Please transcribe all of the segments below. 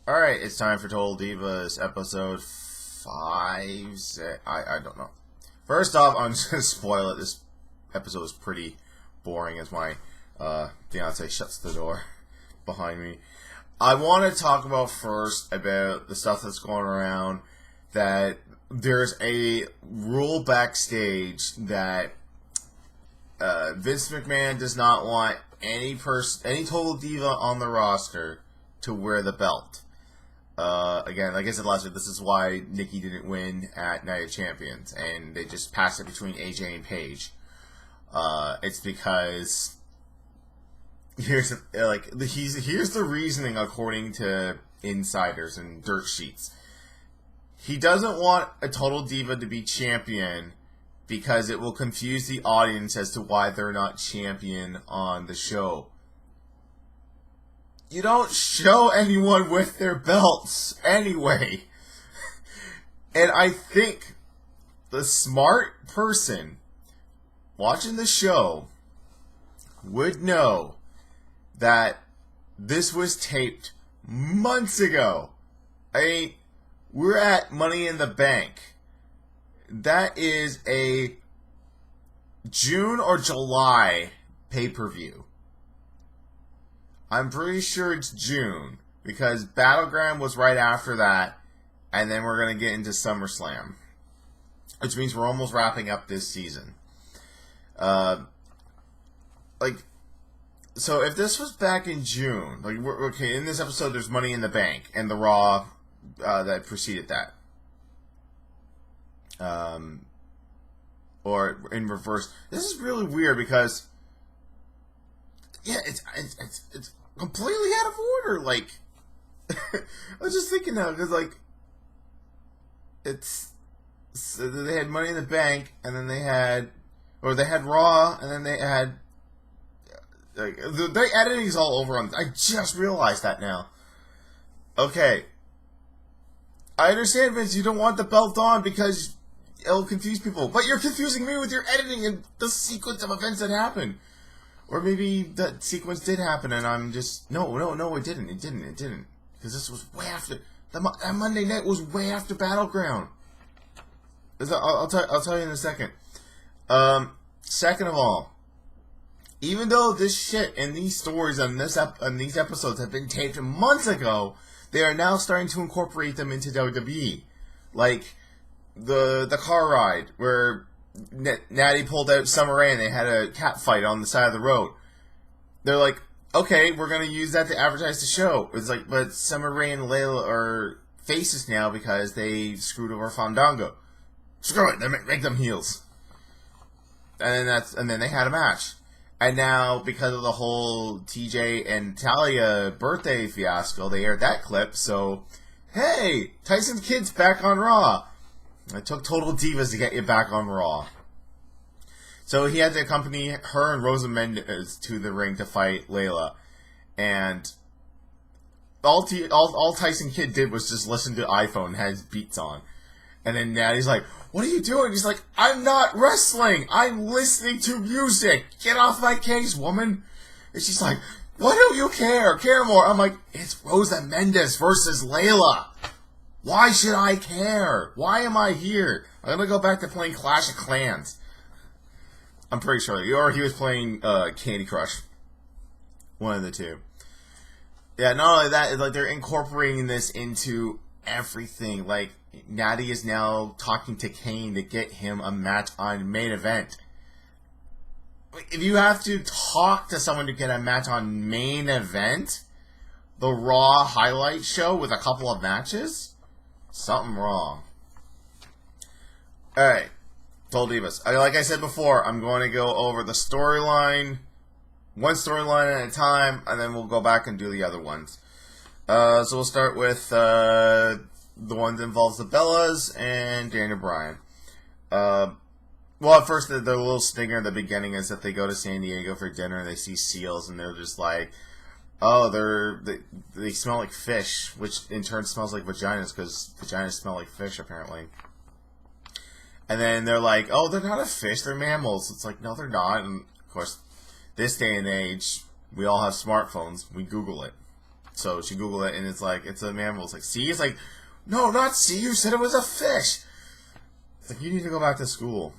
Alright, it's time for Total Divas episode 5. I don't know. First off, I'm just going to spoil it. This episode is pretty boring as my fiance shuts the door behind me. I want to talk about first about the stuff that's going around, that there's a rule backstage that Vince McMahon does not want any Total Diva on the roster to wear the belt. Again, like I said last week, this is why Nikki didn't win at Night of Champions, and they just passed it between AJ and Paige. It's because here's the reasoning according to insiders and dirt sheets. He doesn't want a Total Diva to be champion because it will confuse the audience as to why they're not champion on the show. You don't show anyone with their belts anyway. And I think the smart person watching the show would know that this was taped months ago. I mean, we're at Money in the Bank. That is a June or July pay-per-view. I'm pretty sure it's June, because Battleground was right after that, and then we're going to get into SummerSlam, which means we're almost wrapping up this season. So if this was back in June, in this episode there's Money in the Bank, and the Raw that preceded that. Or in reverse. This is really weird, because it's completely out of order. Like, I was just thinking now, because so they had Money in the Bank, and then they had Raw, and then they had the editing's all over on. I just realized that now. Okay, I understand, Vince. You don't want the belt on because it'll confuse people, but you're confusing me with your editing and the sequence of events that happened. Or maybe that sequence did happen, and I'm just no, it didn't. Because this was way after that Monday night was way after Battleground. I'll tell you in a second. Second of all, even though this shit and these stories and these episodes have been taped months ago, they are now starting to incorporate them into WWE, like the car ride where Natty pulled out Summer Rae and they had a cat fight on the side of the road. They're like, okay, we're going to use that to advertise the show. It's like, but Summer Rae and Layla are faces now because they screwed over Fandango. Screw it, make them heels. And then they had a match. And now, because of the whole TJ and Talia birthday fiasco, they aired that clip. So, hey, Tyson Kidd's back on Raw. It took Total Divas to get you back on Raw. So he had to accompany her and Rosa Mendes to the ring to fight Layla. And all Tyson Kidd did was just listen to iPhone and had his beats on. And then Natty's like, what are you doing? He's like, I'm not wrestling. I'm listening to music. Get off my case, woman. And she's like, why don't you care? Care more. I'm like, it's Rosa Mendes versus Layla. Why should I care? Why am I here? I'm going to go back to playing Clash of Clans. I'm pretty sure. Or he was playing Candy Crush. One of the two. Yeah, not only that, like, they're incorporating this into everything. Like, Natty is now talking to Kane to get him a match on Main Event. If you have to talk to someone to get a match on Main Event, the Raw highlight show with a couple of matches, something wrong. Alright, Total Divas. Like I said before, I'm going to go over the storyline, one storyline at a time, and then we'll go back and do the other ones. So we'll start with the one that involves the Bellas and Daniel Bryan. Well, at first, the little stinger in the beginning is that they go to San Diego for dinner and they see seals, and they're just like, oh, they smell like fish, which in turn smells like vaginas, because vaginas smell like fish, apparently. And then they're like, oh, they're not a fish, they're mammals. It's like, no, they're not. And, of course, this day and age, we all have smartphones. We Google it. So she Googled it, and it's like, it's a mammal. It's like, sea? It's like, no, not sea. You said it was a fish. It's like, you need to go back to school.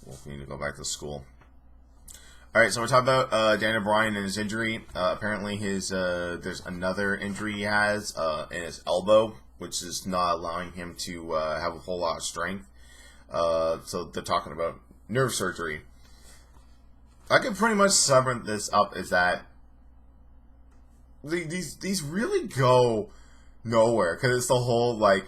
Well, you need to go back to school. Alright, so we're talking about Daniel Bryan and his injury. Apparently there's another injury he has in his elbow, which is not allowing him to have a whole lot of strength. So they're talking about nerve surgery. I can pretty much sum this up as that these really go nowhere, because it's the whole, like,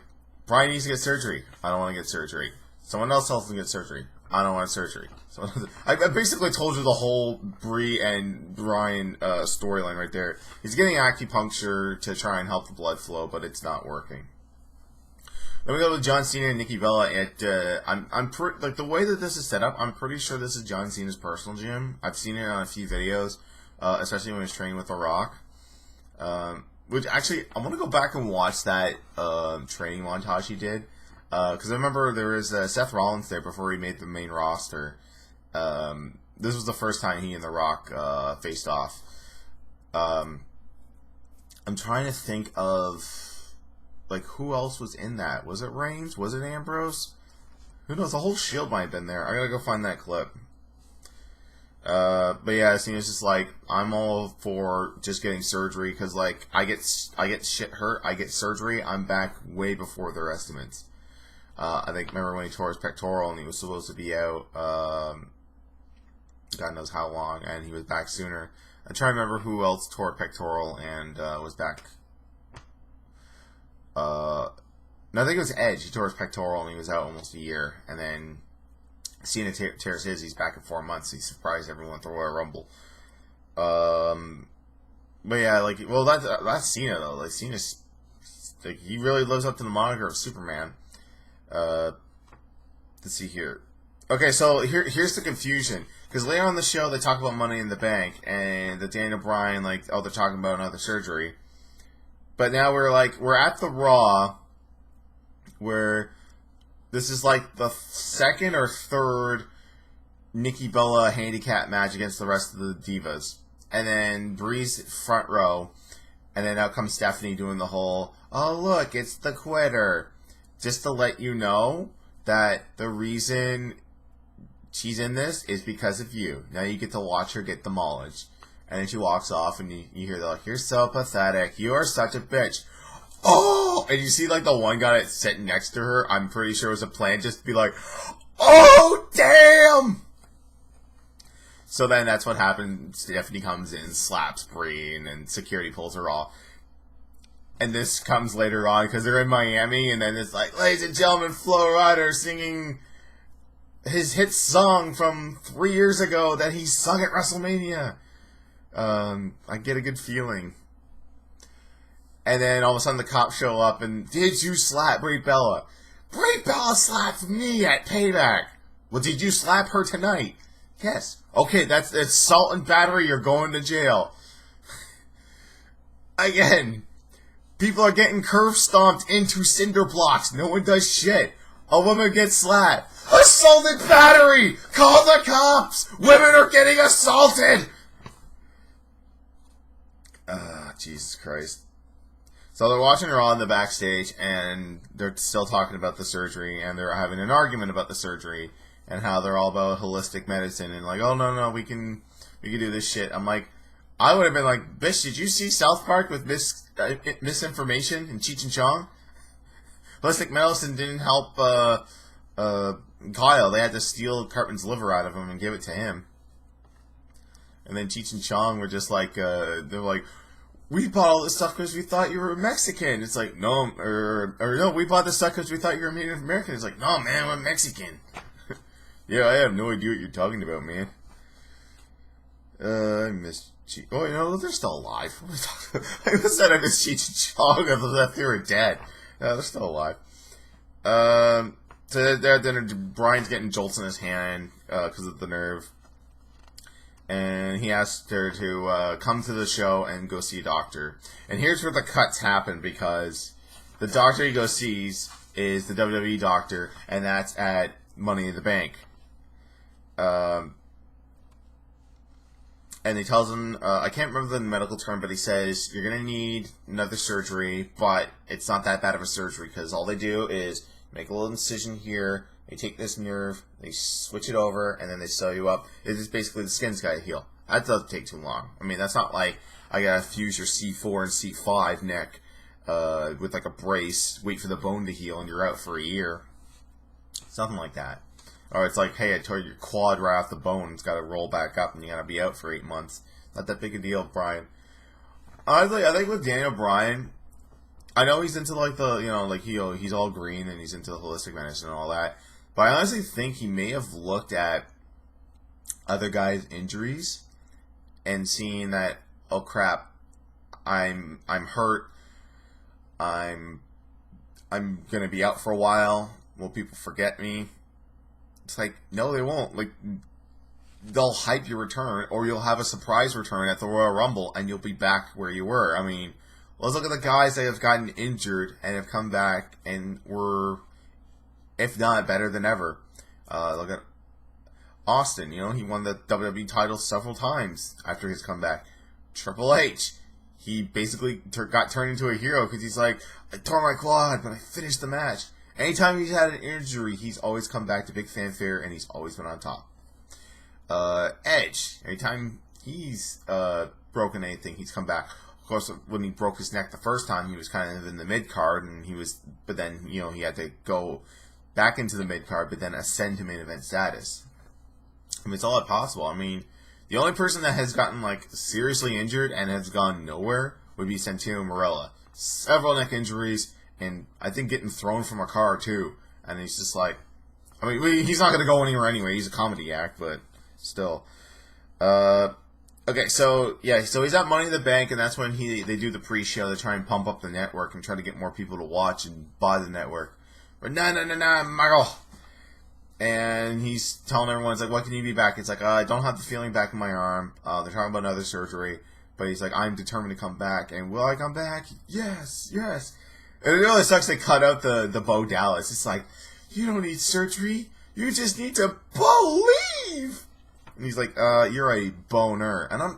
Bryan needs to get surgery. I don't want to get surgery. Someone else tells him to get surgery. I don't want surgery. So I basically told you the whole Brie and Bryan storyline right there. He's getting acupuncture to try and help the blood flow, but it's not working. Then we go to John Cena and Nikki Bella at like, the way that this is set up, I'm pretty sure this is John Cena's personal gym. I've seen it on a few videos, especially when he was training with The Rock. Which actually, I want to go back and watch that training montage he did. Because I remember there was Seth Rollins there before he made the main roster. This was the first time he and The Rock faced off. I'm trying to think of, like, who else was in that? Was it Reigns? Was it Ambrose? Who knows? The whole Shield might have been there. I gotta go find that clip. But yeah, it's just like, I'm all for just getting surgery, because, like, I get shit hurt, I get surgery, I'm back way before their estimates. I think, remember when he tore his pectoral and he was supposed to be out, God knows how long, and he was back sooner. I'm trying to remember who else tore a pectoral and was back. No, I think it was Edge. He tore his pectoral and he was out almost a year, and then Cena tears his. He's back in 4 months. He surprised everyone at the Royal Rumble. But yeah, like, well, that's Cena though. Like, Cena's, like, he really lives up to the moniker of Superman. Let's see here. Okay, so here's the confusion, because later on the show they talk about Money in the Bank and the Daniel Bryan, like, oh, they're talking about another surgery. But now we're at the Raw, where this is like the second or third Nikki Bella handicap match against the rest of the Divas. And then Brie's front row, and then out comes Stephanie doing the whole, oh look, it's the quitter. Just to let you know that the reason she's in this is because of you. Now you get to watch her get demolished. And then she walks off, and you hear, like, you're so pathetic. You are such a bitch. Oh! And you see, like, the one guy that's sitting next to her, I'm pretty sure it was a plan just to be like, oh, damn! So then that's what happened. Stephanie comes in, slaps Brie, and then security pulls her off. And this comes later on, because they're in Miami, and then it's like, ladies and gentlemen, Flo Rida singing his hit song from 3 years ago that he sung at WrestleMania. I get a good feeling. And then all of a sudden the cops show up, and did you slap Brie Bella? Brie Bella slapped me at Payback. Well, did you slap her tonight? Yes. Okay, that's assault and battery. You're going to jail. Again, people are getting curb stomped into cinder blocks. No one does shit. A woman gets slapped. Assault and battery! Call the cops! Women are getting assaulted! Jesus Christ. So they're watching Raw in the backstage, and they're still talking about the surgery, and they're having an argument about the surgery, and how they're all about holistic medicine, and like, oh no, we can do this shit. I'm like, I would have been like, bitch, did you see South Park with misinformation and Cheech and Chong? Holistic medicine didn't help Kyle. They had to steal Cartman's liver out of him and give it to him. And then Cheech and Chong were just like, they're like, we bought all this stuff because we thought you were Mexican. It's like, no, or no, we bought this stuff because we thought you were Native American. It's like, no, man, I'm Mexican. Yeah, I have no idea what you're talking about, man. I miss Cheech. Oh, you know, they're still alive. I said I miss Cheech and Chong. I thought they were dead. No, they're still alive. So then Bryan's getting jolts in his hand because of the nerve. And he asked her to come to the show and go see a doctor. And here's where the cuts happen, because the doctor he goes sees is the WWE doctor, and that's at Money in the Bank. and he tells him, I can't remember the medical term, but he says, you're going to need another surgery, but it's not that bad of a surgery, because all they do is make a little incision here, they take this nerve, they switch it over, and then they sew you up. It's just basically the skin's got to heal. That doesn't take too long. I mean, that's not like, I got to fuse your C4 and C5 neck with like a brace, wait for the bone to heal, and you're out for a year. Something like that. Or it's like, hey, I tore your quad right off the bone. It's got to roll back up, and you got to be out for 8 months. Not that big a deal, Bryan. Honestly, I think with Daniel Bryan, I know he's into like the, like he's all green and he's into the holistic medicine and all that. But I honestly think he may have looked at other guys' injuries and seen that, oh crap, I'm hurt. I'm gonna be out for a while. Will people forget me? It's like, no, they won't. Like, they'll hype your return, or you'll have a surprise return at the Royal Rumble, and you'll be back where you were. I mean, let's look at the guys that have gotten injured and have come back and were, if not better than ever. Look at Austin. He won the WWE title several times after his comeback. Triple H, he basically got turned into a hero because he's like, I tore my quad, but I finished the match. Anytime he's had an injury, he's always come back to big fanfare, and he's always been on top. Edge, anytime he's broken anything, he's come back. Of course, when he broke his neck the first time, he was kind of in the mid-card, but then, he had to go back into the mid-card, but then ascend to main event status. I mean, it's all possible. I mean, the only person that has gotten, seriously injured and has gone nowhere would be Santino Marella. Several neck injuries, and I think getting thrown from a car, too. And he's just like, I mean, he's not going to go anywhere anyway. He's a comedy act, but still. Okay, so he's at Money in the Bank, and that's when they do the pre-show. They try and pump up the network and try to get more people to watch and buy the network. But no, Michael. And he's telling everyone, it's like, what can you be back? It's like, I don't have the feeling back in my arm. They're talking about another surgery. But he's like, I'm determined to come back. And will I come back? Yes. And it really sucks they cut out the Bo Dallas. It's like, you don't need surgery. You just need to believe. And he's like, you're a boner. And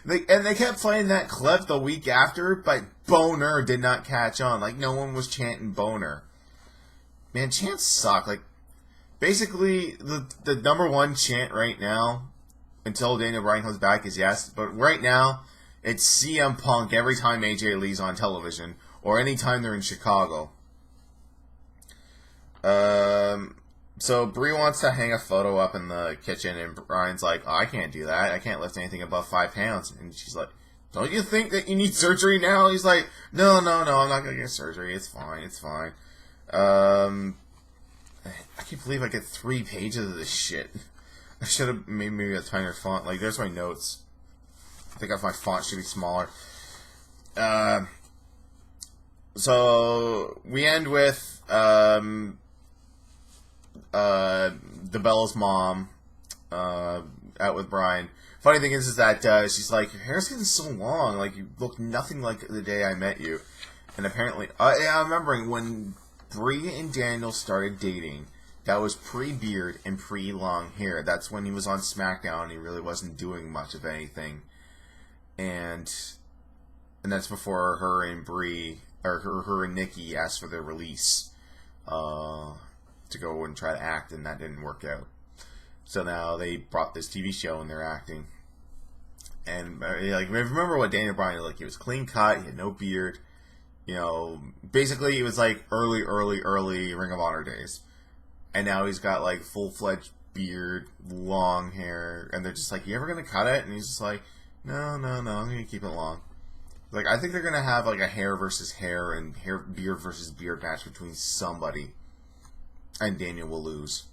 they kept playing that clip the week after, but boner did not catch on. Like, no one was chanting boner. Man, chants suck. Like, basically, the number one chant right now, until Daniel Bryan comes back, is yes. But right now, it's CM Punk every time AJ Lee's on television, or anytime they're in Chicago. So Brie wants to hang a photo up in the kitchen, and Bryan's like, oh, I can't do that. I can't lift anything above 5 pounds. And she's like, don't you think that you need surgery now? He's like, no, I'm not going to get surgery. It's fine. I can't believe I get 3 pages of this shit. I should have made maybe a tinier font. Like, there's my notes. I think my font should be smaller. So we end with DeBella's mom out with Bryan. Funny thing is that she's like, your hair's getting so long. Like, you look nothing like the day I met you. And apparently, I'm remembering when Brie and Daniel started dating, that was pre-beard and pre-long hair. That's when he was on SmackDown and he really wasn't doing much of anything. And that's before her and Brie, or her and Nikki asked for their release to go and try to act, and that didn't work out. So now they brought this TV show and they're acting. And remember what Daniel Bryan was like? He was clean cut, he had no beard. Basically it was like early Ring of Honor days. And now he's got like full-fledged beard, long hair, and they're just like, you ever gonna cut it? And he's just like, no, I'm gonna keep it long. Like, I think they're gonna have like a hair versus hair and beard versus beard match between somebody. And Daniel will lose.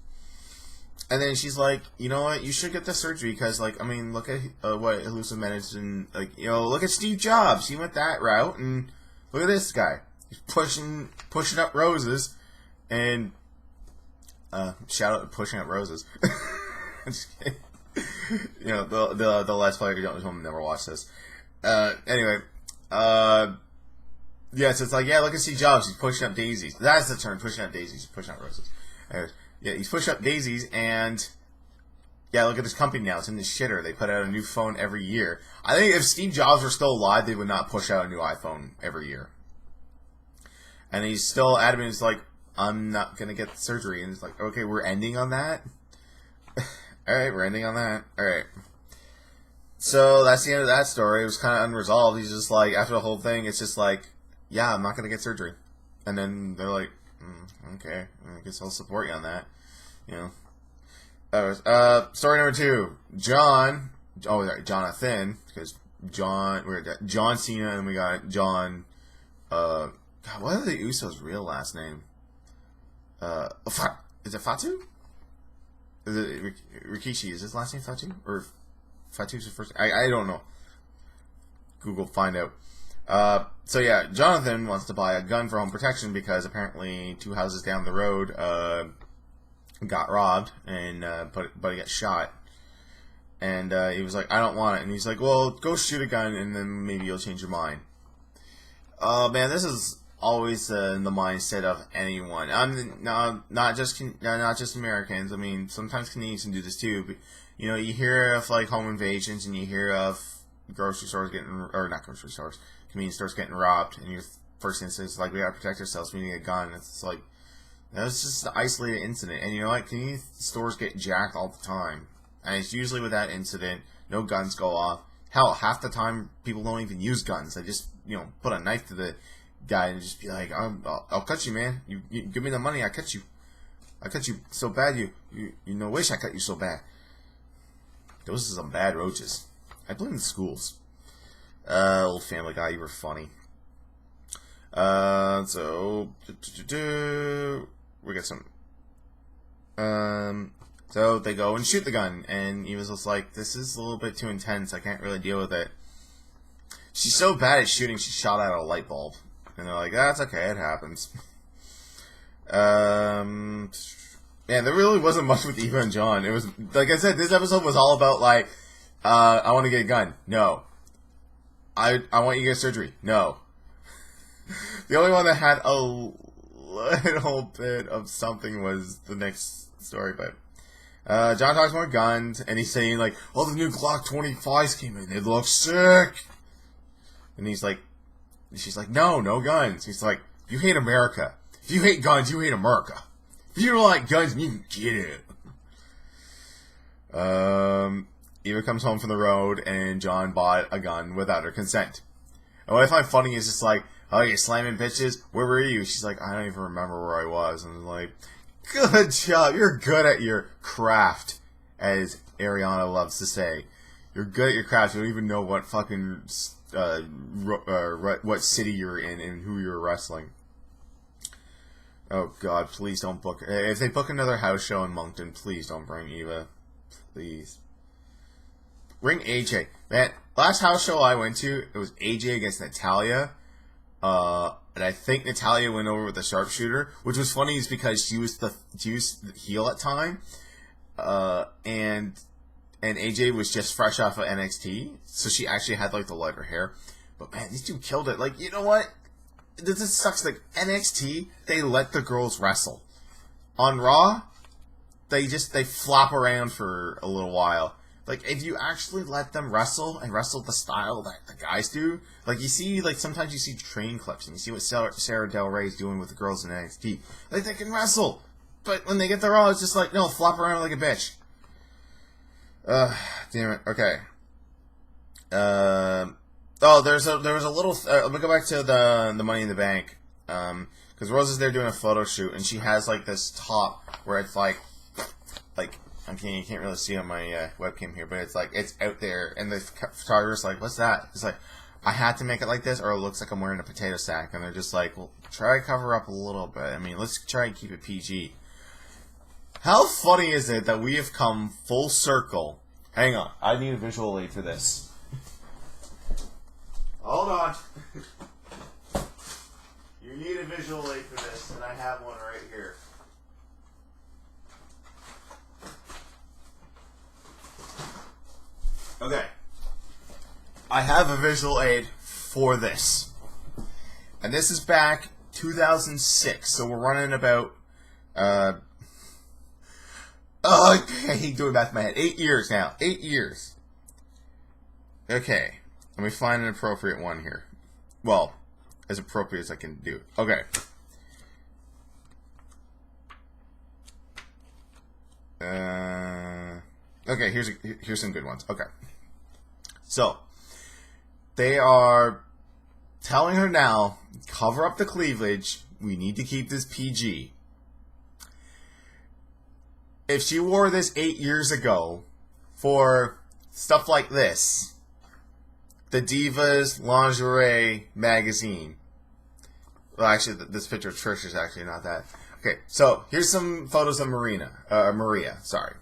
And then she's like, you know what, you should get the surgery, because, like, I mean, look at what Elusive Medicine, like, look at Steve Jobs, he went that route, and look at this guy. He's pushing up roses, and, shout out to Pushing Up Roses. I'm just kidding. The last player who don't never watch this. Anyway, so it's like, yeah, look at Steve Jobs, he's pushing up daisies. That's the term, pushing up daisies, pushing up roses. Anyways, yeah, he's pushing up daisies, and Yeah, look at this company now. It's in the shitter. They put out a new phone every year. I think if Steve Jobs were still alive, they would not push out a new iPhone every year. And he's still adamant. He's like, I'm not going to get surgery. And it's like, okay, we're ending on that? Alright, we're ending on that. Alright. So that's the end of that story. It was kind of unresolved. He's just like, after the whole thing, it's just like, yeah, I'm not going to get surgery. And then they're like, okay, I guess I'll support you on that. You know. Story number 2. Jonathan, because John Cena, and we got John, God, what are the Usos' real last name? Is it Fatu? Is it Rikishi? Is his last name Fatu? Or Fatu's his first? I don't know. Google, find out. So yeah, Jonathan wants to buy a gun for home protection because apparently 2 houses down the road, got robbed, and but he got shot, and he was like, I don't want it, and he's like, well, go shoot a gun, and then maybe you'll change your mind. Man, this is always the mindset of anyone. Not just Americans. I mean, sometimes Canadians can do this too. But, you know, you hear of like home invasions, and you hear of grocery stores or not grocery stores, convenience stores getting robbed, and your first instinct is like, we gotta protect ourselves, we need a gun. It's like, that was just an isolated incident. And you know what? Convenience stores get jacked all the time. And it's usually with that incident, no guns go off. Hell, half the time, people don't even use guns. They just, you know, put a knife to the guy and just be like, I'll cut you, man. You give me the money, I cut you. I cut you so bad, you wish I cut you so bad. Those are some bad roaches. I blame the schools. Old Family Guy, you were funny. So we got some. So they go and shoot the gun, and he was just like, "This is a little bit too intense. I can't really deal with it." She's so bad at shooting, she shot out a light bulb, and they're like, "That's okay, it happens." Man, there really wasn't much with Eva and John. It was, like I said, this episode was all about like, I want to get a gun. No. I want you to get surgery. No. The only one that had a little bit of something was the next story, but John talks more guns, and he's saying like, "Oh, the new Glock 25s came in. They look sick." And he's like, she's like, "No guns." He's like, "You hate America. If you hate guns, you hate America. If you don't like guns, you can get it." Eva comes home from the road, and John bought a gun without her consent. And what I find funny is just like, "Oh, you're slamming bitches? Where were you?" She's like, "I don't even remember where I was." And I'm like, good job. You're good at your craft, as Ariana loves to say. You're good at your craft. You don't even know what fucking what city you're in and who you're wrestling. Oh God, please don't book. If they book another house show in Moncton, please don't bring Eva. Please. Bring AJ. Man, last house show I went to, it was AJ against Natalia. And I think Natalia went over with the sharpshooter, which was funny is because she was the heel at time. And AJ was just fresh off of NXT, so she actually had like the lighter hair. But man, these two killed it. Like, you know what? This sucks. Like, NXT, they let the girls wrestle. On Raw, they flop around for a little while. Like, if you actually let them wrestle and wrestle the style that the guys do, like, you see, like, sometimes you see train clips and you see what Sarah Del Rey is doing with the girls in NXT. Like, they can wrestle, but when they get the Raw, it's just like, no, flop around like a bitch. Damn it. Okay. There was a little. Let me go back to the Money in the Bank. Because Rose is there doing a photo shoot, and she has like this top where it's like you can't really see on my webcam here, but it's like it's out there, and the photographer's like, "What's that?" It's like, I had to make it like this, or it looks like I'm wearing a potato sack, and they're just like, "Well, try to cover up a little bit. I mean, let's try and keep it PG." How funny is it that we have come full circle? Hang on, I need a visual aid for this. Hold on. You need a visual aid for this, and I have one right here. Okay. I have a visual aid for this. And this is back 2006, so we're running about Oh, I hate doing math in my head. 8 years now. 8 years. Okay. Let me find an appropriate one here. Well, as appropriate as I can do. Okay. Okay, here's some good ones. Okay. So, they are telling her now, cover up the cleavage. We need to keep this PG. If she wore this 8 years ago for stuff like this, the Divas Lingerie magazine. Well, actually, this picture of Trish is actually not that. Okay, so here's some photos of Maria, sorry.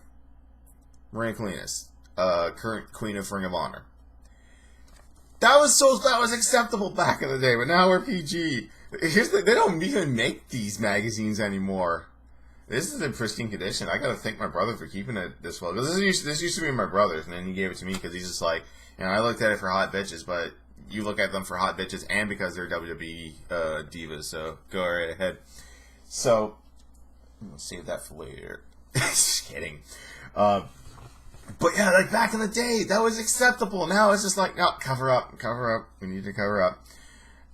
Maria Kalinas, current Queen of Ring of Honor. That was acceptable back in the day, but now we're PG. They don't even make these magazines anymore. This is in pristine condition. I gotta thank my brother for keeping it this well. Because this used to be my brother's, and then he gave it to me because he's just like, I looked at it for hot bitches, but you look at them for hot bitches and because they're WWE divas, so go right ahead. So, I'm gonna save that for later. Just kidding. But yeah, like back in the day, that was acceptable. Now it's just like, no, cover up. We need to cover up.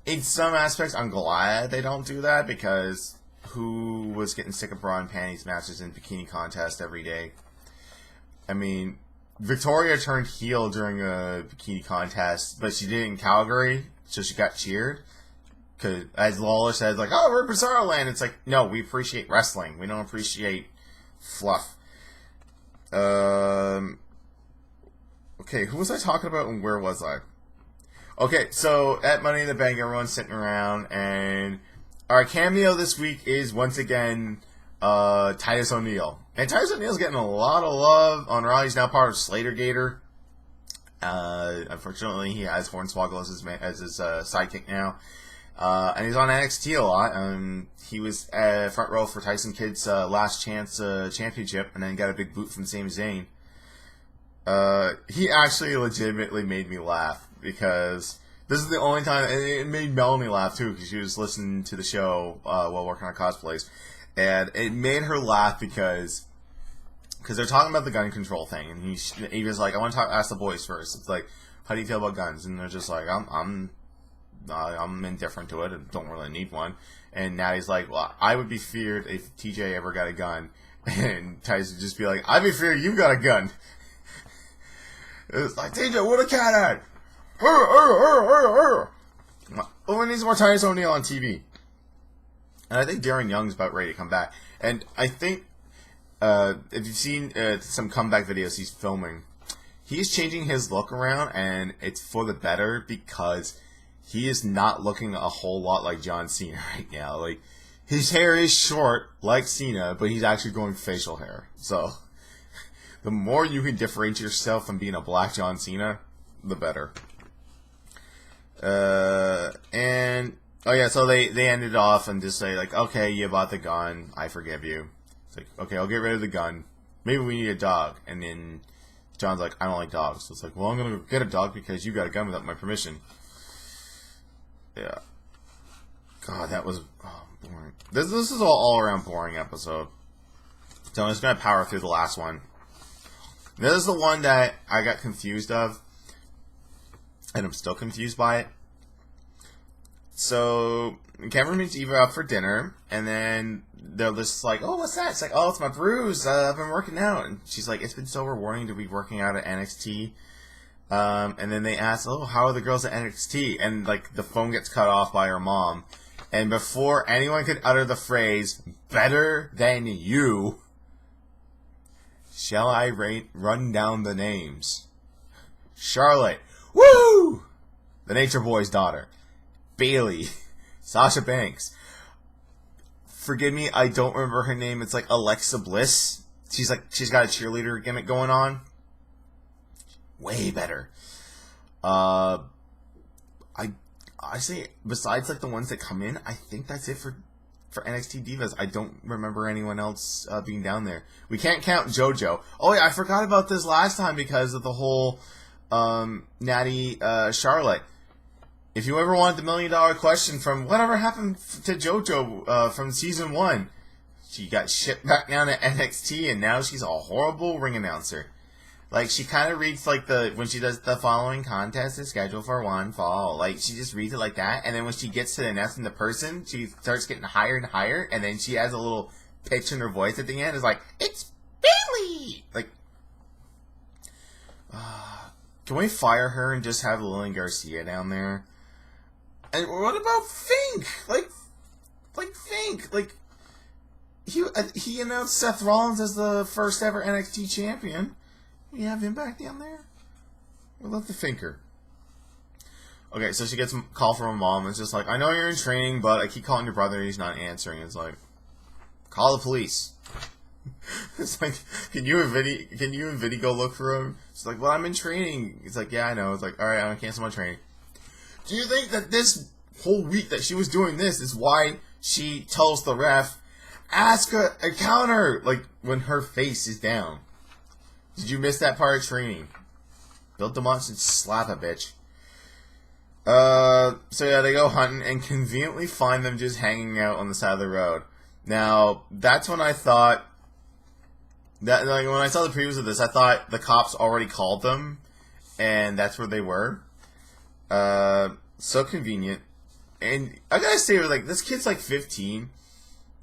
In some aspects, I'm glad they don't do that because who was getting sick of bra and panties matches and bikini contest every day? I mean, Victoria turned heel during a bikini contest, but she did it in Calgary, so she got cheered. Because, as Lawler said, like, oh, we're Bizarro Land. It's like, no, we appreciate wrestling. We don't appreciate fluff. Okay, who was I talking about and where was I? Okay, so at Money in the Bank, everyone's sitting around, and our cameo this week is once again Titus O'Neil. And Titus O'Neil's getting a lot of love on Raw. He's now part of Slater Gator. Unfortunately, he has Hornswoggle as his sidekick now. And he's on NXT a lot. He was front row for Tyson Kidd's Last Chance championship, and then got a big boot from Sami Zayn. He actually legitimately made me laugh, because this is the only time, and it made Melanie laugh too, because she was listening to the show while working on cosplays, and it made her laugh because they're talking about the gun control thing, and he was like, I want to ask the boys first. It's like, how do you feel about guns? And they're just like, I'm indifferent to it and don't really need one. And Natty's like, well, I would be feared if TJ ever got a gun. And Titus would just be like, I'd be feared you got a gun. It's like, TJ, what a cat at? Oh, we need some more Titus O'Neil on TV. And I think Darren Young's about ready to come back. And I think, if you've seen some comeback videos he's filming, he's changing his look around, and it's for the better, because he is not looking a whole lot like John Cena right now. Like, his hair is short, like Cena, but he's actually growing facial hair. So, the more you can differentiate yourself from being a black John Cena, the better. And, oh yeah, so they ended off and just say, like, okay, you bought the gun, I forgive you. It's like, okay, I'll get rid of the gun. Maybe we need a dog. And then John's like, I don't like dogs. So it's like, well, I'm going to get a dog because you got a gun without my permission. Yeah. God, that was boring. This is all around boring episode. So I'm just going to power through the last one. This is the one that I got confused of. And I'm still confused by it. So, Cameron meets Eva out for dinner. And then they're just like, oh, what's that? It's like, oh, it's my bruise. I've been working out. And she's like, it's been so rewarding to be working out at NXT. And then they ask, oh, how are the girls at NXT? And, like, the phone gets cut off by her mom. And before anyone could utter the phrase, better than you, shall I run down the names? Charlotte. Woo! The Nature Boy's daughter. Bailey. Sasha Banks. Forgive me, I don't remember her name. It's like Alexa Bliss. She's got a cheerleader gimmick going on. Way better. I say, besides like the ones that come in, I think that's it for NXT Divas. I don't remember anyone else being down there. We can't count JoJo. Oh yeah, I forgot about this last time because of the whole Natty Charlotte. If you ever wanted the $1 million question from whatever happened to JoJo from season 1, she got shipped back down to NXT, and now she's a horrible ring announcer. Like, she kind of reads, like, when she does the following contest is scheduled for one fall. Like, she just reads it like that, and then when she gets to announcing the person, she starts getting higher and higher, and then she has a little pitch in her voice at the end. It's like, it's Bayley! Like, can we fire her and just have Lillian Garcia down there? And what about Fink? Like Fink. Like, he announced Seth Rollins as the first ever NXT champion. We have him back down there. We love the Finker. Okay, so she gets a call from her mom. It's just like, I know you're in training, but I keep calling your brother and he's not answering. It's like, call the police. It's like, can you and Vinny go look for him? It's like, well, I'm in training. It's like, yeah, I know. It's like, alright, I'm gonna cancel my training. Do you think that this whole week that she was doing this is why she tells the ref, ask a counter, like, when her face is down? Did you miss that part of training? Bill DeMont should slap a bitch. So yeah, they go hunting and conveniently find them just hanging out on the side of the road. Now, that's when I thought, that like when I saw the previews of this, I thought the cops already called them, and that's where they were. So convenient. And I gotta say, like, this kid's like 15.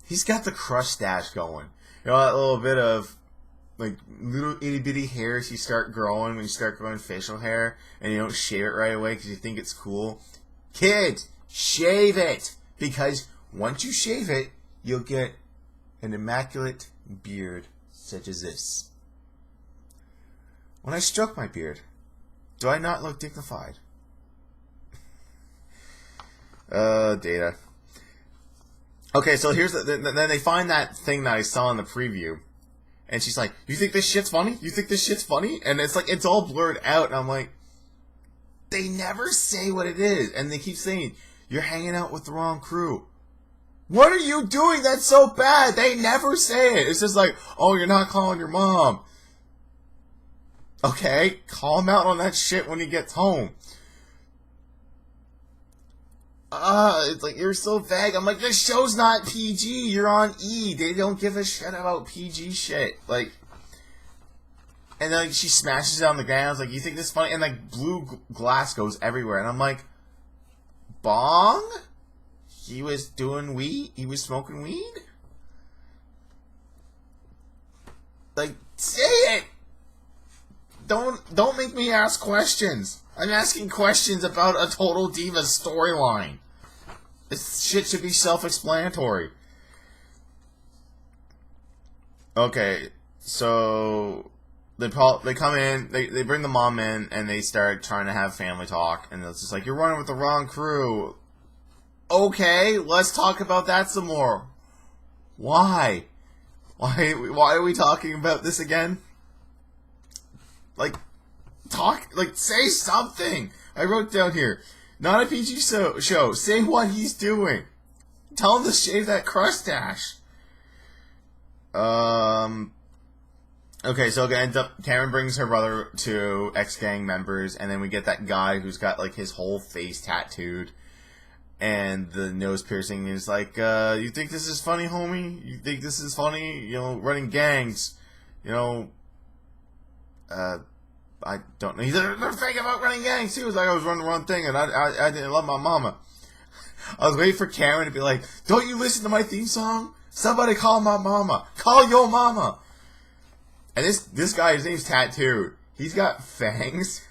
He's got the crush stash going. You know, that little bit of, like, little itty bitty hairs you start growing when you start growing facial hair, and you don't shave it right away because you think it's cool. Kids, shave it! Because once you shave it, you'll get an immaculate beard such as this. When I stroke my beard, do I not look dignified? Data. Okay, so here's then they find that thing that I saw in the preview. And she's like, you think this shit's funny? You think this shit's funny? And it's like, it's all blurred out. And I'm like, they never say what it is. And they keep saying, you're hanging out with the wrong crew. What are you doing that's so bad? They never say it. It's just like, oh, you're not calling your mom. Okay, call him out on that shit when he gets home. It's like, you're so vague. I'm like, this show's not PG. You're on E. They don't give a shit about PG shit. Like, and then like, she smashes it on the ground. I was like, you think this is funny? And like, blue glass goes everywhere. And I'm like, bong? He was doing weed? He was smoking weed? Like, say it! Don't make me ask questions. I'm asking questions about a Total Divas storyline. This shit should be self-explanatory. Okay, so they come in, they bring the mom in, and they start trying to have family talk, and it's just like, you're running with the wrong crew. Okay, let's talk about that some more. Why? Why are we talking about this again? Like, say something. I wrote down here, not a PG show. Say what he's doing. Tell him to shave that crustache. Okay, so it ends up, Karen brings her brother to ex-gang members, and then we get that guy who's got, like, his whole face tattooed, and the nose piercing is like, you think this is funny, homie? You think this is funny? You know, running gangs, you know, I don't know. They're fake about running gangs too. It's like I was running the wrong thing, and I didn't love my mama. I was waiting for Karen to be like, don't you listen to my theme song? Somebody call my mama. Call your mama. And this guy, his name's Tattooed. He's got fangs.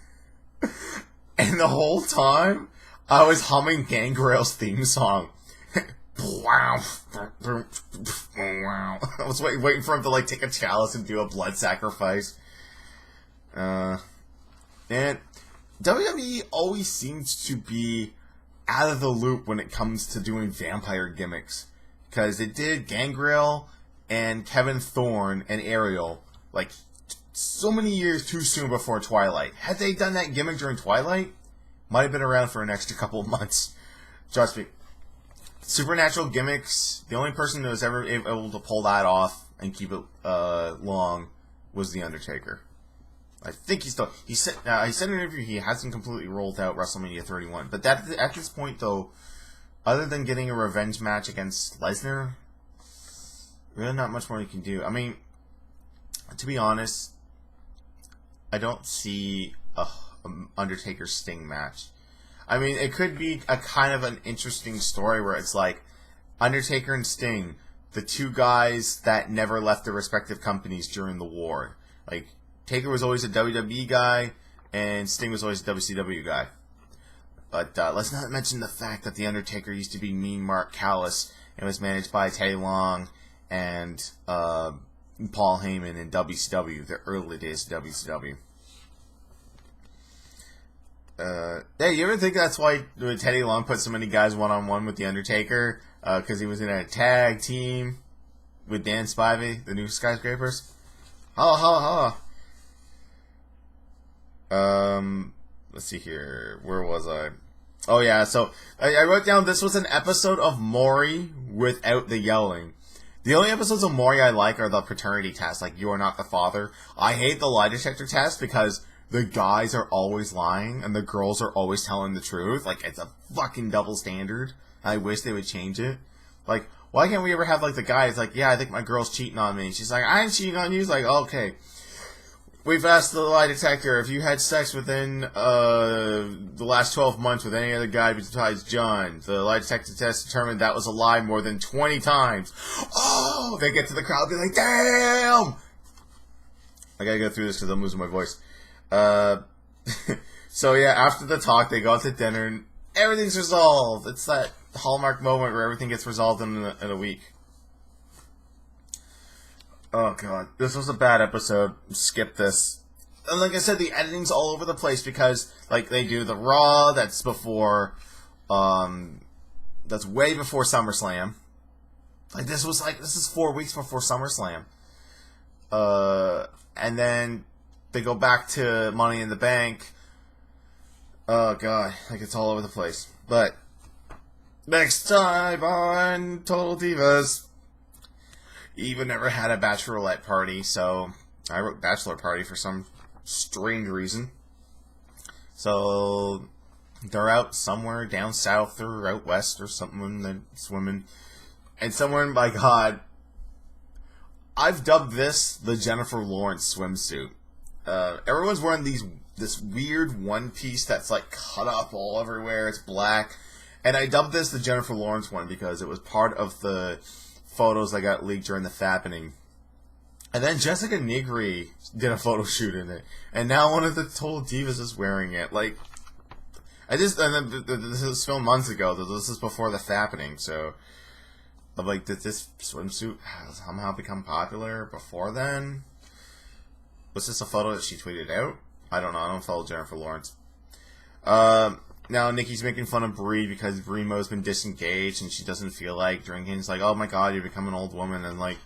And the whole time, I was humming Gangrel's theme song. I was waiting for him to like take a chalice and do a blood sacrifice. And WWE always seems to be out of the loop when it comes to doing vampire gimmicks. Because it did Gangrel and Kevin Thorne and Ariel like so many years too soon before Twilight. Had they done that gimmick during Twilight, might have been around for an extra couple of months. Trust me. Supernatural gimmicks, the only person that was ever able to pull that off and keep it long was The Undertaker. I think he said in an interview he hasn't completely rolled out WrestleMania 31. But at this point, though, other than getting a revenge match against Lesnar, Really not much more you can do. I mean, to be honest, I don't see a Undertaker Sting match. I mean, it could be a kind of an interesting story where it's like Undertaker and Sting, the two guys that never left their respective companies during the war. Like, Taker was always a WWE guy, and Sting was always a WCW guy. But let's not mention the fact that The Undertaker used to be Mean Mark Callis and was managed by Teddy Long and Paul Heyman in WCW, the early days of WCW. Hey, you ever think that's why Teddy Long put so many guys one-on-one with The Undertaker? Because he was in a tag team with Dan Spivey, the new Skyscrapers? Ha ha ha. Let's see here. Where was I? Oh, yeah. So, I wrote down this was an episode of Maury without the yelling. The only episodes of Maury I like are the paternity test, like You Are Not the Father. I hate the lie detector test because the guys are always lying and the girls are always telling the truth. Like, it's a fucking double standard. I wish they would change it. Like, why can't we ever have, like, the guy is like, yeah, I think my girl's cheating on me. She's like, I ain't cheating on you. He's like, okay. We've asked the lie detector if you had sex within the last 12 months with any other guy besides John. The lie detector test determined that was a lie more than 20 times. Oh! They get to the crowd and be like, damn! I gotta go through this because I'm losing my voice. So yeah, after the talk, they go out to dinner and everything's resolved. It's that Hallmark moment where everything gets resolved in a week. Oh god, this was a bad episode. Skip this. And like I said, the editing's all over the place because, like, they do the Raw that's before, that's way before SummerSlam. Like, this is 4 weeks before SummerSlam. And then they go back to Money in the Bank. Oh god, like, it's all over the place. But next time on Total Divas, Eva never had a bachelorette party, so I wrote bachelor party for some strange reason. So they're out somewhere down south or out west or something, they're swimming. And somewhere, my god, I've dubbed this the Jennifer Lawrence swimsuit. Everyone's wearing this weird one piece that's like cut up all everywhere. It's black. And I dubbed this the Jennifer Lawrence one because it was part of the photos that got leaked during the fappening. And then Jessica Nigri did a photo shoot in it. And now one of the Total Divas is wearing it. Like, and then this was filmed months ago. This is before the fappening, so I'm like, did this swimsuit somehow become popular before then? Was this a photo that she tweeted out? I don't know. I don't follow Jennifer Lawrence. Now Nikki's making fun of Brie because Brie Mo's been disengaged and she doesn't feel like drinking. It's like, oh my god, you become an old woman. And like,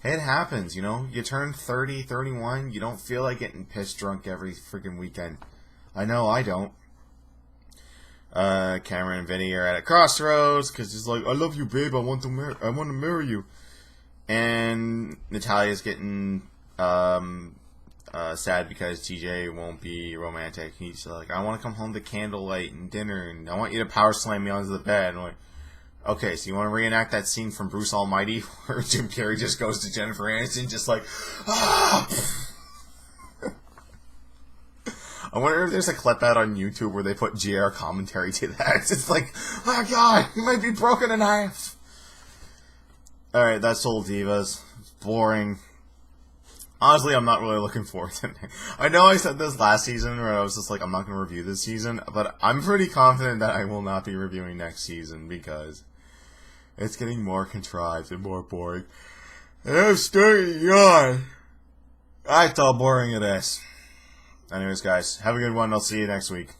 it happens, you know? You turn 30, 31, you don't feel like getting pissed drunk every freaking weekend. I know, I don't. Cameron and Vinny are at a crossroads because he's like, I love you, babe. I want to marry you. And Natalia's getting sad because TJ won't be romantic. He's like, I want to come home to candlelight and dinner, and I want you to power slam me onto the bed. I'm like, okay, so you want to reenact that scene from Bruce Almighty where Jim Carrey just goes to Jennifer Aniston, just like, ah! I wonder if there's a clip out on YouTube where they put GR commentary to that. It's like, oh god, he might be broken in half. Alright, that's Total Divas. It's boring. Honestly, I'm not really looking forward to it. I know I said this last season where I was just like, I'm not going to review this season, but I'm pretty confident that I will not be reviewing next season because it's getting more contrived and more boring. And I'm starting to yawn. That's how boring it is. Anyways, guys, have a good one. I'll see you next week.